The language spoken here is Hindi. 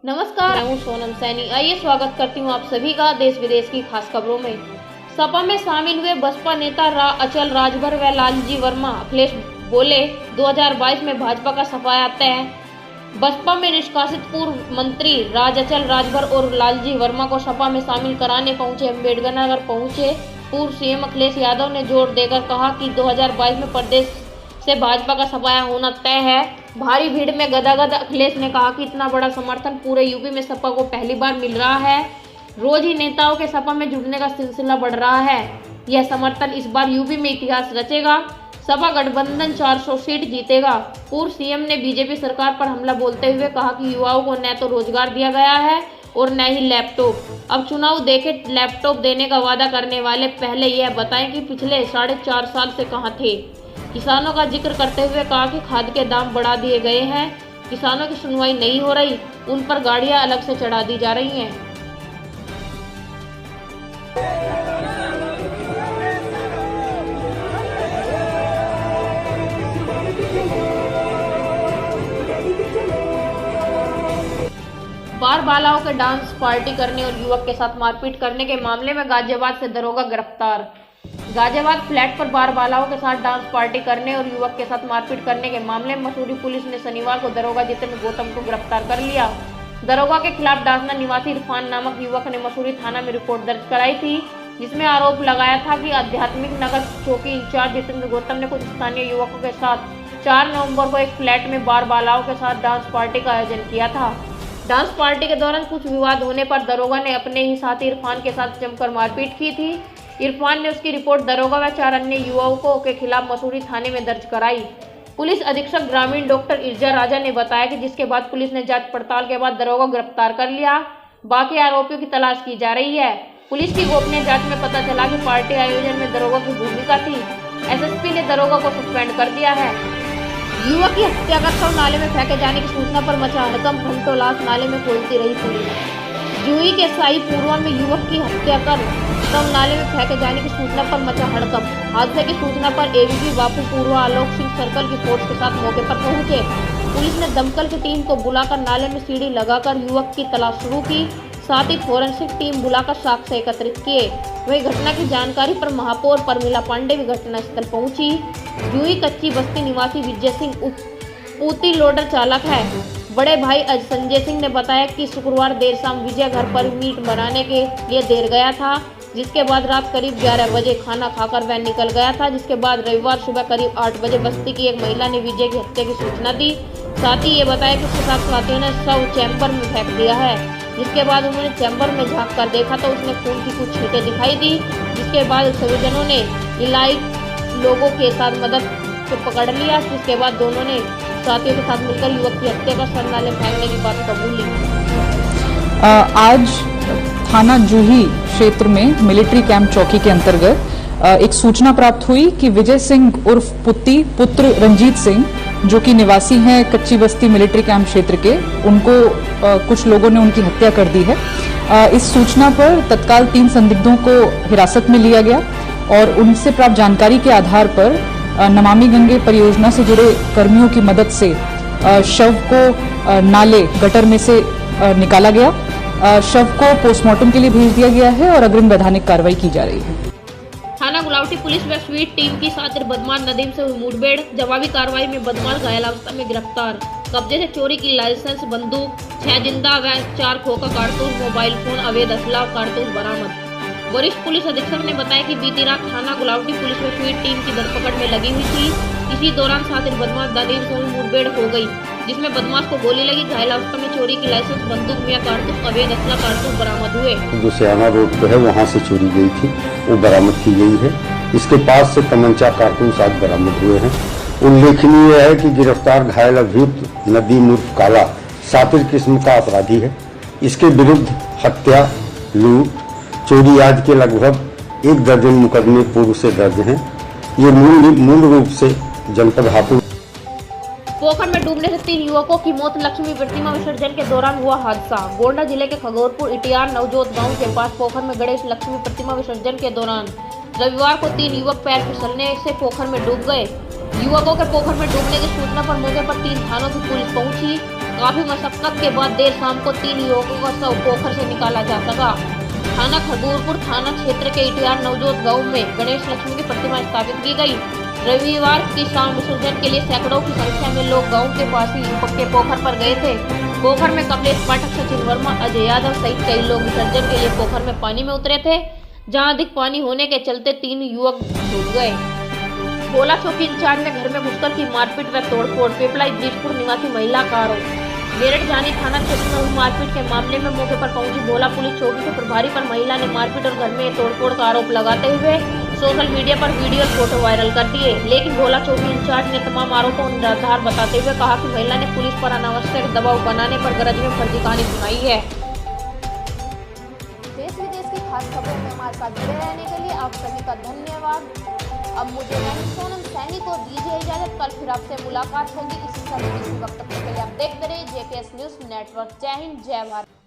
नमस्कार, मैं हूं सोनम सैनी। आइए स्वागत करती हूं आप सभी का देश विदेश की खास खबरों में। सपा में शामिल हुए बसपा नेता अचल राजभर व लालजी वर्मा। अखिलेश बोले 2022 में भाजपा का सफाया तय है। बसपा में निष्कासित पूर्व मंत्री अचल राजभर और लालजी वर्मा को सपा में शामिल कराने पहुंचे अम्बेडकर नगर पहुंचे पूर्व सीएम अखिलेश यादव ने जोर देकर कहा कि 2022 में प्रदेश से भाजपा का सफाया होना तय है। भारी भीड़ में गदागद अखिलेश ने कहा कि इतना बड़ा समर्थन पूरे यूपी में सपा को पहली बार मिल रहा है। रोज ही नेताओं के सपा में जुड़ने का सिलसिला बढ़ रहा है। यह समर्थन इस बार यूपी में इतिहास रचेगा। सपा गठबंधन 400 सीट जीतेगा। पूर्व सीएम ने बीजेपी सरकार पर हमला बोलते हुए कहा कि युवाओं को न तो रोजगार दिया गया है और न ही लैपटॉप। अब चुनाव देके लैपटॉप देने का वादा करने वाले पहले यह बताएं कि पिछले 4.5 साल से कहां थे। किसानों का जिक्र करते हुए कहा कि खाद के दाम बढ़ा दिए गए हैं। किसानों की सुनवाई नहीं हो रही, उन पर गाड़ियां अलग से चढ़ा दी जा रही हैं। बार बालाओं के डांस पार्टी करने और युवक के साथ मारपीट करने के मामले में गाजियाबाद से दरोगा गिरफ्तार। गाजियाबाद फ्लैट पर बार बालाओं के साथ डांस पार्टी करने और युवक के साथ मारपीट करने के मामले में मसूरी पुलिस ने शनिवार को दरोगा जितेंद्र गौतम को गिरफ्तार कर लिया। दरोगा के खिलाफ डासना निवासी इरफान नामक युवक ने मसूरी थाना में रिपोर्ट दर्ज कराई थी, जिसमें आरोप लगाया था कि आध्यात्मिक नगर चौकी इंचार्ज जितेंद्र गौतम ने कुछ स्थानीय युवकों के साथ 4 नवंबर को एक फ्लैट में बार बालाओं के साथ डांस पार्टी का आयोजन किया था। डांस पार्टी के दौरान कुछ विवाद होने पर दरोगा ने अपने ही साथी इरफान के साथ जमकर मारपीट की थी। इरफान ने उसकी रिपोर्ट दरोगा व 4 अन्य युवकों के खिलाफ मसूरी थाने में दर्ज कराई। पुलिस अधीक्षक ग्रामीण डॉक्टर इर्जा राजा ने बताया कि जिसके बाद पुलिस ने जांच पड़ताल के बाद दरोगा गिरफ्तार कर लिया। बाकी आरोपियों की तलाश की जा रही है। पुलिस की गोपनीय जांच में पता चला कि पार्टी आयोजन में दरोगा की भूमिका थी। एसएसपी ने दरोगा को सस्पेंड कर दिया है। युवक की हत्या कर शव नाले में फेंके जाने की सूचना पर मचा हड़कंप। घंटों लाश नाले में खोलती रही पुलिस। जूही के शाही पूर्वा में युवक की हत्या कर शव नाले में फेंके जाने की सूचना पर मचा हड़कंप। हादसे की सूचना पर एबीपी बापू पूर्वा आलोक सिंह सर्कल की फोर्स के साथ मौके पर पहुंचे। पुलिस ने दमकल की टीम को बुलाकर नाले में सीढ़ी लगाकर युवक की तलाश शुरू की। साथ ही फोरेंसिक टीम बुलाकर साक्ष्य एकत्रित किए। वहीं घटना की जानकारी पर महापौर परमिला पांडे भी घटनास्थल पहुंची। जूही कच्ची बस्ती निवासी विजय सिंह पूती लोडर चालक है। बड़े भाई संजय सिंह ने बताया कि शुक्रवार देर शाम विजय घर पर मीट बनाने के लिए देर गया था, जिसके बाद रात करीब 11 बजे खाना खाकर वह निकल गया था। जिसके बाद रविवार सुबह करीब 8 बजे बस्ती की एक महिला ने विजय की हत्या की सूचना दी। साथ ही ये बताया कि उसके साथ साथियों ने शव चैम्बर में फेंक दिया है। जिसके बाद उन्होंने चैम्बर में झाँक कर देखा तो उसमें खून की कुछ छींटें दिखाई दी। जिसके बाद स्वजनों ने इलाही लोगों के साथ मदद को पकड़ लिया। जिसके बाद दोनों ने साथियों के साथ मिलकर युवक की हत्या कर शव नाले फेंकने की बात कबूल ली। आज थाना जूही क्षेत्र में मिलिट्री कैंप चौकी के अंतर्गत एक सूचना प्राप्त हुई कि विजय सिंह उर्फ पुत्ती पुत्र रंजीत सिंह, जो कि निवासी हैं कच्ची बस्ती मिलिट्री कैंप क्षेत्र के, उनको कुछ लोगों ने उनकी हत्या कर दी है। इस सूचना पर तत्काल 3 संदिग्धों को हिरासत में लिया गया और उनसे प्राप्त जानकारी के आधार पर नमामि गंगे परियोजना से जुड़े कर्मियों की मदद से शव को नाले गटर में से निकाला गया। शव को पोस्टमार्टम के लिए भेज दिया गया है और अग्रिम वैधानिक कार्रवाई की जा रही है। थाना गुलावटी पुलिस व स्वीट टीम की सातिर बदमाश नदीम से हुई मुठभेड़। जवाबी कार्रवाई में बदमाश घायल अवस्था में गिरफ्तार। कब्जे से चोरी की लाइसेंस बंदूक, 6 जिंदा व 4 खोखा कारतूस, मोबाइल फोन, अवैध असला कारतूस बरामद। वरिष्ठ पुलिस अधीक्षक ने बताया कि बीती रात थाना गुलावटी पुलिस व स्वीट टीम की धरपकड़ में लगी हुई थी। इसी दौरान सातिर बदमाश नदीम से हुई मुठभेड़ हो गई, जिसमें बदमाश को गोली लगी। घायल अवस्था में चोरी की लाइसेंस बंदूक या कारतूस, अवैध असला कारतूस बरामद हुए। जो सियाना रोड पे है वहाँ से चोरी गई थी, वो बरामद की गई है। इसके पास से तमंचा कारतूस आज बरामद हुए हैं। उल्लेखनीय है कि गिरफ्तार घायल अभियुक्त नदीम उर्फ काला सातिर किस्म का अपराधी है। इसके विरुद्ध हत्या, लूट, चोरी आदि के लगभग 1 दर्जन मुकदमे पूर्व से दर्ज हैं। ये मूल रूप से जनपद हापुड़ पोखर में डूबने से 3 युवकों की मौत। लक्ष्मी प्रतिमा विसर्जन के दौरान हुआ हादसा। गोंडा जिले के खगौरपुर इटियार नवजोत गांव के पास पोखर में गणेश लक्ष्मी प्रतिमा विसर्जन के दौरान रविवार को 3 युवक पैर फिसलने से पोखर में डूब गए। युवकों के पोखर में डूबने की सूचना पर मौके पर 3 थानों की पुलिस पहुंची। काफी मशक्कत के बाद देर शाम को 3 युवकों का शव पोखर से निकाला जा सका। थाना खडूरपुर थाना क्षेत्र के इटियार नवजोत गांव में गणेश लक्ष्मी की प्रतिमा स्थापित की गई। रविवार की शाम विसर्जन के लिए सैकड़ों की संख्या में लोग गांव के पास ही युवक के पोखर पर गए थे। पोखर में कमलेश पाठक, सचिन वर्मा, अजय यादव सहित कई लोग विसर्जन के लिए पोखर में पानी में उतरे थे, जहां अधिक पानी होने के चलते 3 युवक डूब गए। भोला चौकी इंचार्ज ने घर में घुसकर की मारपीट व तोड़फोड़, पिपलाई ब्रिजपुर निवासी महिला का आरोप। मेरठ जानी थाना क्षेत्र में हुई मारपीट के मामले में मौके पर पहुंची भोला पुलिस चौकी के प्रभारी पर महिला ने मारपीट और घर में तोड़फोड़ का आरोप लगाते हुए सोशल मीडिया पर वीडियो और फोटो वायरल कर दिए। लेकिन भोला चौकी इंचार्ज ने तमाम आरोपों को निराधार बताते हुए कहा कि महिला ने पुलिस पर अनावश्यक दबाव बनाने पर गरज में फर्जी कहानी सुनाई है। देश विदेश की खास खबरों में हमारे साथ जुड़े रहने के लिए आप सभी का धन्यवाद। अब मुझे यानी सोनम सैनी को दीजिए इजाजत। कल फिर आपसे मुलाकात होगी इसी समय इसी वक्त। तक के लिए आप देखते रहिए JKS न्यूज़ नेटवर्क। जय हिंद, जय भारत।